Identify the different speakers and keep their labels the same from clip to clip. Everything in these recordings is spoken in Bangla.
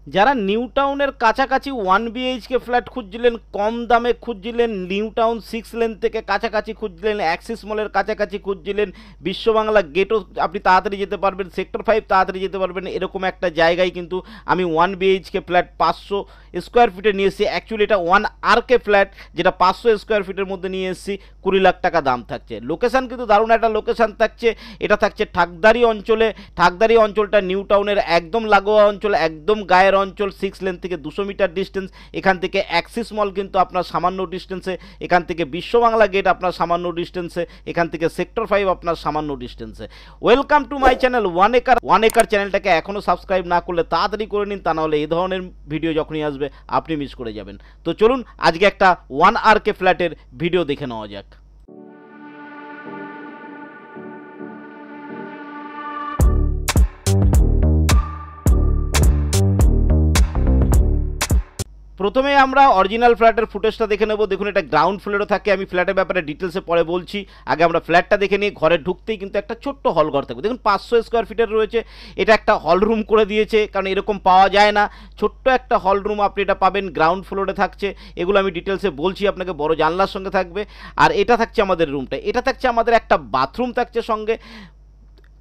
Speaker 1: যারা নিউ টাউনের কাছাকাছি 1 BHK ফ্ল্যাট খুঁজছিলেন, কম দামে খুঁজছিলেন, নিউ টাউন 6 লেন থেকে কাছাকাছি খুঁজছিলেন, অ্যাক্সিস মলের কাছাকাছি খুঁজছিলেন, বিশ্ববাংলা গেটও আপনি তাড়াতাড়ি যেতে পারবেন, সেক্টর 5 তাড়াতাড়ি যেতে পারবেন, এরকম একটা জায়গায় কিন্তু আমি 1 BHK ফ্ল্যাট 500 স্কোয়ার ফিটে নিয়ে এসেছি। অ্যাকচুয়ালি এটা 1 RK ফ্ল্যাট, যেটা 500 স্কোয়ার ফিটের মধ্যে নিয়ে এসেছি, 20 লাখ টাকা দাম থাকছে। লোকেশান কিন্তু দারুণ একটা লোকেশান থাকছে। এটা থাকছে ঠাকদারি অঞ্চলে। ঠাকদারি অঞ্চলটা নিউ টাউনের একদম লাগোয়া অঞ্চল, একদম গায়ের অঞ্চল। 6 লেন থেকে 200 মিটার ডিস্টেন্স। এখান থেকে অ্যাক্সিস মল কিন্তু আপনার সামান্য ডিস্টেন্সে, এখান থেকে বিশ্ববাংলা গেট আপনার সামান্য ডিস্টেন্সে, এখান থেকে সেক্টর 5 আপনার সামান্য ডিস্টেন্সে। Welcome to my channel one acre চ্যানেলটাকে এখনও সাবস্ক্রাইব না করলে তাড়াতাড়ি করে নিন, তা নাহলে এই ধরনের ভিডিও যখনই আসবে আপনি মিস করে যাবেন। তো চলুন আজকে একটা 1 RK ফ্ল্যাটের ভিডিও দেখে নেওয়া যাক। প্রথমে আমরা অরিজিনাল ফ্ল্যাটের ফুটেজটা দেখে নেব। দেখুন এটা গ্রাউন্ড ফ্লোরে থাকে, আমি ফ্ল্যাটের ব্যাপারে ডিটেলসে পরে বলছি। আগে আমরা ফ্ল্যাটটা দেখে নিই। ঘরে ঢুকতেই কিন্তু একটা ছোট্ট হল ঘর থাকবে। দেখুন 500 স্কোয়ার ফিটের রয়েছে। এটা একটা হল রুম করে দিয়েছে, কারণ এরকম পাওয়া যায় না। ছোট্ট একটা হল রুম আপনি এটা পাবেন, গ্রাউন্ড ফ্লোরে থাকছে। এগুলো আমি ডিটেলসে বলছি আপনাকে, বড় জানলার সঙ্গে থাকবে। আর এটা থাকছে আমাদের রুমটা। এটা থাকছে আমাদের একটা বাথরুম থাকছে সঙ্গে,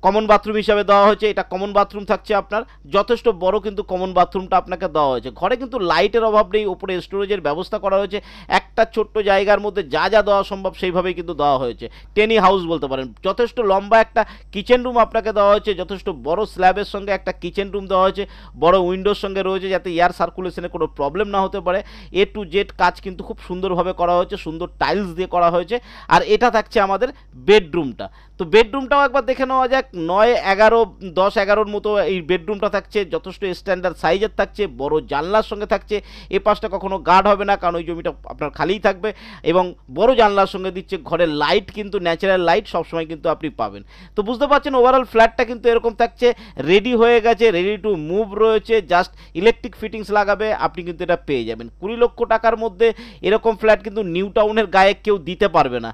Speaker 1: কমন বাথরুম হিসাবে দেওয়া হয়েছে। এটা কমন বাথরুম থাকছে আপনার, যথেষ্ট বড় কিন্তু কমন বাথরুমটা আপনাকে দেওয়া হয়েছে। ঘরে কিন্তু লাইটের অভাব নেই, ওপরে স্টোরেজের ব্যবস্থা করা হয়েছে। একটা ছোট্ট জায়গার মধ্যে যা যা দেওয়া সম্ভব সেইভাবেই কিন্তু দেওয়া হয়েছে। টেনি হাউস বলতে পারেন। যথেষ্ট লম্বা একটা কিচেন রুম আপনাকে দেওয়া হয়েছে, যথেষ্ট বড় স্ল্যাবের সঙ্গে একটা কিচেন রুম দেওয়া হয়েছে, বড় উইন্ডোর সঙ্গে রয়েছে, যাতে এয়ার সার্কুলেশনে কোনো প্রবলেম না হতে পারে। A to Z কাজ কিন্তু খুব সুন্দরভাবে করা হয়েছে, সুন্দর টাইলস দিয়ে করা হয়েছে। আর এটা থাকছে আমাদের বেডরুমটা। তো বেডরুমটাও একবার দেখে নেওয়া যাক। 9, 11, 10, 11-র মতো এই বেডরুমটা থাকছে। যথেষ্ট স্ট্যান্ডার্ড সাইজের থাকছে, বড় জানলার সঙ্গে থাকছে। এ পাশটা কখনো গার্ড হবে না, কারণ ওই জমিটা আপনার খালিই থাকবে। এবং বড় জানলার সঙ্গে দিচ্ছে। ঘরের লাইট কিন্তু ন্যাচারাল লাইট সবসময় কিন্তু আপনি পাবেন। তো বুঝতে পারছেন ওভারঅল ফ্ল্যাটটা কিন্তু এরকম থাকছে। রেডি হয়ে গেছে, রেডি টু মুভ রয়েছে। জাস্ট ইলেকট্রিক ফিটিংস লাগাবে, আপনি কিন্তু এটা পেয়ে যাবেন। 20 লক্ষ টাকার মধ্যে এরকম ফ্ল্যাট কিন্তু নিউ টাউনের গায়ে কেউ দিতে পারবে না।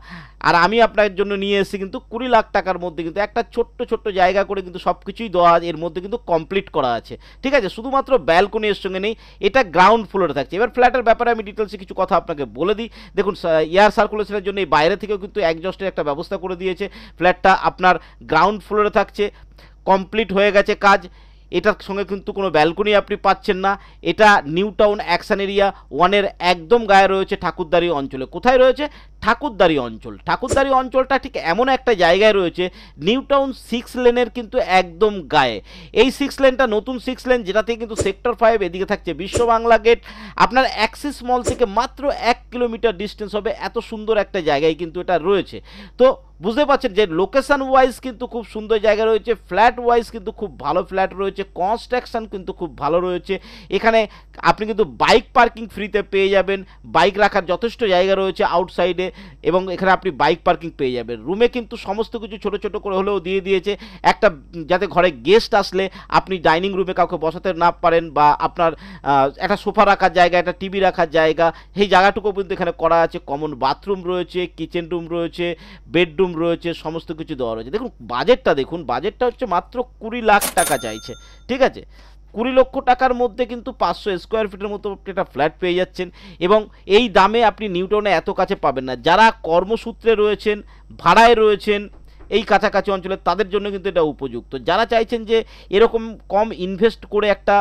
Speaker 1: আর আমি আপনার জন্য নিয়ে এসেছি কিন্তু 20 লাখ টাকার মধ্যে কিন্তু একটা ছোট্ট ছোট্ট জায়গা করে কিন্তু সব কিছুই দেওয়া এর মধ্যে কিন্তু কমপ্লিট করা আছে। ঠিক আছে, শুধুমাত্র ব্যালকনি এর সঙ্গে নেই, এটা গ্রাউন্ড ফ্লোরে থাকছে। এবার ফ্ল্যাটের ব্যাপারে আমি ডিটেলসে কিছু কথা আপনাকে বলে দিই। দেখুন এয়ার সার্কুলেশনের জন্য এই বাইরে থেকেও কিন্তু এক্সজস্টের একটা ব্যবস্থা করে দিয়েছে। ফ্ল্যাটটা আপনার গ্রাউন্ড ফ্লোরে থাকছে, কমপ্লিট হয়ে গেছে কাজ। এটার সঙ্গে কিন্তু কোনো ব্যালকনি আপনি পাচ্ছেন না। এটা নিউ টাউন অ্যাকশন এরিয়া 1-এর একদম গায়ে রয়েছে, ঠাকুরদারি অঞ্চলে। কোথায় রয়েছে? ঠাকুরদারি অঞ্চল। ঠাকুরদারি অঞ্চলটা ঠিক এমন একটা জায়গায় রয়েছে, নিউ টাউন 6 লেনের কিন্তু একদম গায়ে। এই 6 লেনটা নতুন 6 লেন, যেটাতে কিন্তু সেক্টর 5, এদিকে থাকছে বিশ্ববাংলা গেট। আপনার অ্যাক্সিস মল থেকে মাত্র 1 কিলোমিটার ডিস্টেন্স হবে। এত সুন্দর একটা জায়গায় কিন্তু এটা রয়েছে। তো বুঝতে পারছেন যে লোকেশন ওয়াইজ কিন্তু খুব সুন্দর জায়গা রয়েছে, ফ্ল্যাট ওয়াইজ কিন্তু খুব ভালো ফ্ল্যাট রয়েছে, কনস্ট্রাকশন কিন্তু খুব ভালো রয়েছে। এখানে আপনি কিন্তু বাইক পার্কিং ফ্রিতে পেয়ে যাবেন। বাইক রাখার যথেষ্ট জায়গা রয়েছে আউটসাইডে, এবং এখানে আপনি বাইক পার্কিং পেয়ে যাবেন। রুমে কিন্তু সমস্ত কিছু ছোট ছোট করে হলেও দিয়ে দিয়েছে, একটা যাতে ঘরে গেস্ট আসলে আপনি ডাইনিং রুমে কাউকে বসাতে না পারেন, বা আপনার একটা সোফা রাখার জায়গা, একটা টিভি রাখার জায়গা, সেই জায়গাটুকু কিন্তু এখানে করা আছে। কমন বাথরুম রয়েছে, কিচেন রুম রয়েছে, বেডরুম রয়েছে, সমস্ত কিছু দেওয়া রয়েছে। দেখুন বাজেটটা, দেখুন বাজেটটা হচ্ছে মাত্র 20 লাখ টাকা চাইছে। ঠিক আছে, 20 লক্ষ টাকার মধ্যে কিন্তু 500 স্কোয়ার ফিটের মতো একটা ফ্ল্যাট পেয়ে যাচ্ছেন। এবং এই দামে আপনি নিউ টাউনে এত কাছে পাবেন না। যারা কর্মসূত্রে রয়েছেন, ভাড়ায় রয়েছেন এই কাছাকাছি অঞ্চলে, তাদের জন্য কিন্তু এটা উপযুক্ত। যারা চাইছেন যে এরকম কম ইনভেস্ট করে একটা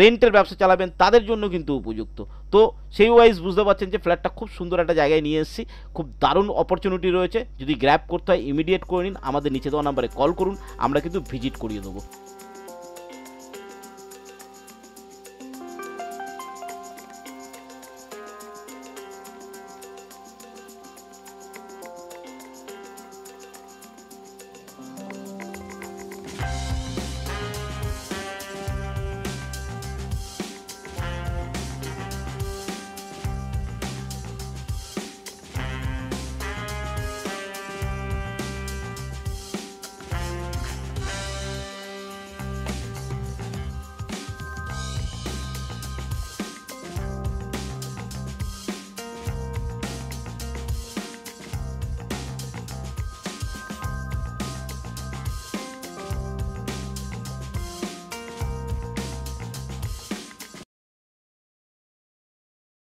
Speaker 1: রেন্টের ব্যবসা চালাবেন, তাদের জন্য কিন্তু উপযুক্ত। তো সেই ওয়াইজ বুঝতে পারছেন যে ফ্ল্যাটটা খুব সুন্দর একটা জায়গায় নিয়ে এসেছি। খুব দারুণ অপরচুনিটি রয়েছে। যদি গ্র্যাব করতে হয় ইমিডিয়েট করে নিন, আমাদের নিচে দেওয়া নাম্বারে কল করুন, আমরা কিন্তু ভিজিট করিয়ে দেবো।